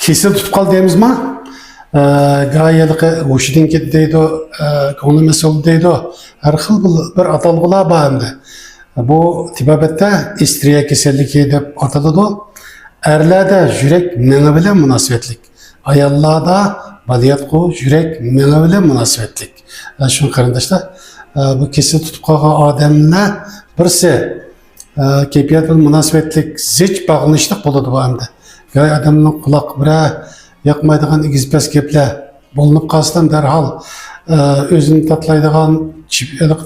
kesil tutup qal deymiz mi? Gayeliqi hoşidin ketdi deydi, ko'nglim oldi deydi. Har xil bir atalgılar bor endi. Bu tibabetda istriya keselligi deb ataladi. Erlarda yurak meni bilan munosabatlik. Ayollarda baliyatqu yurak meni bilan munosabatlik. Shuni qarindoshlar, bu kesil tutib qolgan odamlar birisi kayfiyat bilan munosabatlik, zich bog'lanishlik bo'ladi bu endi. Gay adamning quloq bira yoqmaydigan igizpas gaplar bo'linib qolsam darhol o'zini tatlaydigan,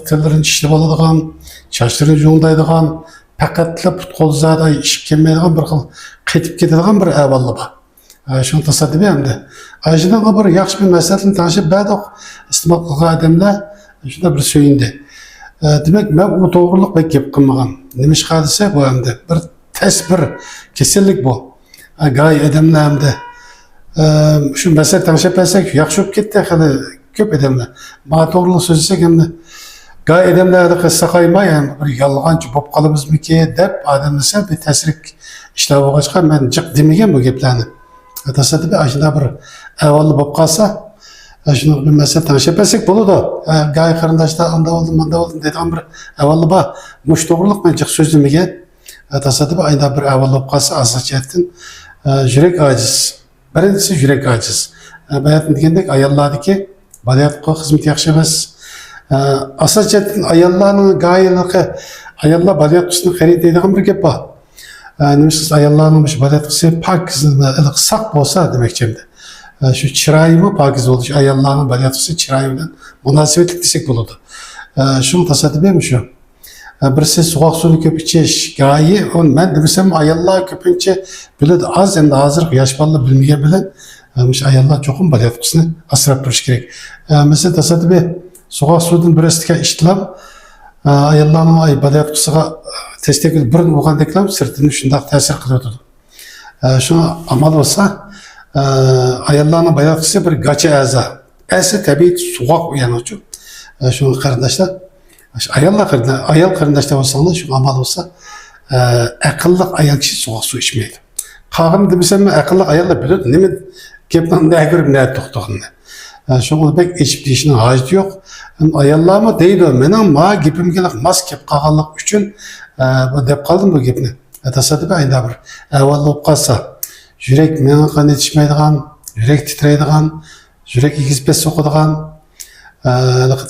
tillarini tishlab oladigan, sochlarini jo'ngdaydigan, faqatla put-qo'l zada ishib kelmaydigan bir xil qaytib ketadigan bir avvalli bor. Shuni tasoddifiy endi. Ajdaga bir yaxshi bir maslahatni tanishib badoq iste'mol qilgan odamlar shunda bir so'yindi. Demak, men u to'g'riliq bir gap qilmagan. Nima ish qilsa bu endi bir tasbir kasallik bu. Gay odamlar endi shu masala tanishib olsak yaxshi bo'lib ketdi hali ko'p odamlar. Bana to'g'riliq so'zlasak endi gay odamlarni qissa qo'ymay bir yolg'onchi bo'lib qolamizmiki deb odamlar bir ta'sirlik ishlab olg'achqa men jiq demagan bu gaplarni. Tasoddifiy ashuna bir avvalli bo'lib qolsa shuni bir masala tanishib olsak bo'ladi. Gay qarindoshlar unda bo'ldim, manda bo'ldim deydigan bir avvalli bor. Mush to'g'riliq men jiq so'zlamagan. Tasoddifiy ayda bir avval bo'lib qolsa asosiyatdan yurak ojiz. Birincisi yurak ojiz. Bayatın degandek ayollardagi baliyatqu xizmat yaxshi emas. Asosiyatdan ayollarning gayiliqi, ayollar baliyatqusini xarid deydigan bir gap bor. Nimasiz ayollarning baliyatqusi pokiz, saq bo'lsa demakchimdi. Shu chiroyimi pokiz bo'lish, ayollarning baliyatqusi chiroyi bilan munosabatli desak bo'ladi. Shuni tasoddifiy shu. Birisi soğuk suyunu ko'p ichish, gayi, men demasam ayollar ko'pincha biladi, az endi hozir yosh bolalar bilmagan bilan ayollar cho'qim baliyatqusini asrab turish kerak. Masalan, tasoddifiy soğuk suydan bir istika ishtilab, ayollarning baliyatqusiga testekil birini o'g'andeklam sirtini shunday ta'sir qilyotdi. Shuni amal bo'lsa, ayollarning baliyatqusi bir gacha a'zo. Asli tabiiy so'g'oq uyanuvchi. Shuni qarindoshlar ayol qarindoshlar bo'lsangiz shu amal bo'lsa, aqlli ayol kishi so'g'oq suv ichmaydi. Qag'in demasam, aqlli ayollar biladi, nima gapdan nagirib ne to'xtag'ini. Shuni bek ichib deyishning hojati yo'q. Ayollarmi deydi, mening ma gapimga mas kelib qolganlik uchun bu deb qoldim bu gapni. Tasoddifiy ayda bir avval bo'lib qolsa, yurak meni qon yetishmaydigan, yurak titraydigan, yurak igizpas so'qadigan,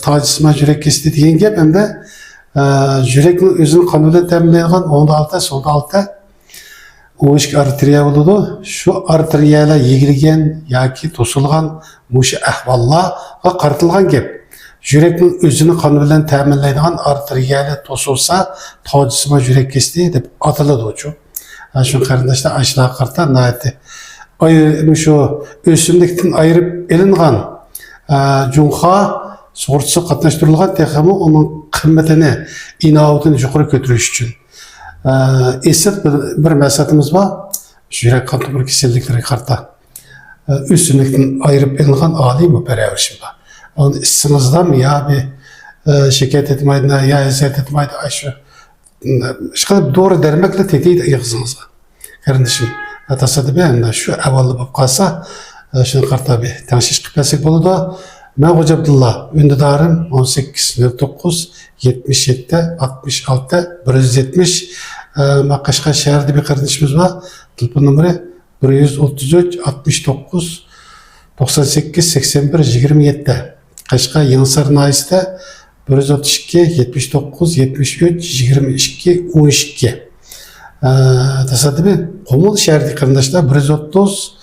tacizma yurak kesdi degan gap endi yurakning o'zini qon bilan ta'minlaydigan o'ngda olta, so'lda olta o'shik arteriya bo'ladi. Shu arteriyalar yegilgan yoki to'silgan mush ahvollarga qaratilgan gap. Yurakning o'zini qon bilan ta'minlaydigan arteriyalar to'silsa, tacizma yurak kesdi deb ataladi uchu. Shu qarindoshlar ashla qarta nayati. Shu o'simlikdan ayirib elingan Cunha sug'urtasi qatnashtirilgan texmi onun qimmatini, inovatini yuqori ko'tarish uchun esil bir maslahatimiz bor. Yurak qon tomir kasalliklariga qarta o'simlikdan ayirib elingan oliy muparvarishim bor. Onu issinizdan ya bir şikayet etmeydi, ya eziyet etmeydi, şu qilib doğru dermekle tetiydi yığızınızga. Kardeşim, tasodifiy endi shu avvalli bo'lib qolsa, shuni qarta bir tanishish qilsak bo'ladi. Men Xo'ja Abdulla, ündidarim 1809 77 66 170. Qashqar shahrida bir qarindishimiz bor. Telefon nomeri 133 69 98 81 27. Qashqar Yangisar nayisida 132 79 73 22 12. Tasodifiy Qumul shahrida qarindoshlar 130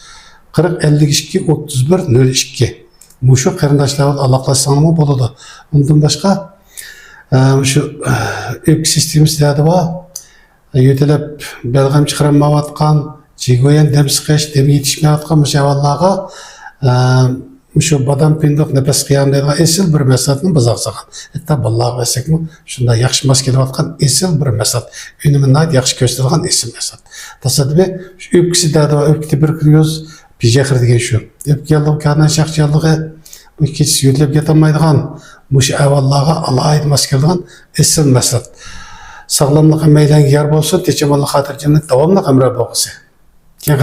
40 52 31 02. Muşu qarindoshlar aloqalashsanmi bo'ladi. Undan boshqa shu ökü sistemimizda bor. Yo'talab belg'am chiqarmayotgan, jigoyan dem siqish, dem yetishmayotgan mushavallarga shu badam pindoq nafas qiyam deydigan esil bir maslahatni biz aqsagan. Hatta bolalarga aytsakmi, shunda yaxshi mos kelayotgan esil bir maslahat. Unumini yaxshi ko'rsatilgan esil maslahat. Tasodifiy shu öküsida va ökü tuberkulyoz pijaqir degan shu. Öpkəllıq karnan şaxçalığı bu keç yo'tlab ketamaydigan, mush avvallarga alayida mos keladigan esil maslahat. Sağlamlık meydanga yer bo'lsin, techamonlik xotirjamlik davomli qamrab bo'lsin. Keyin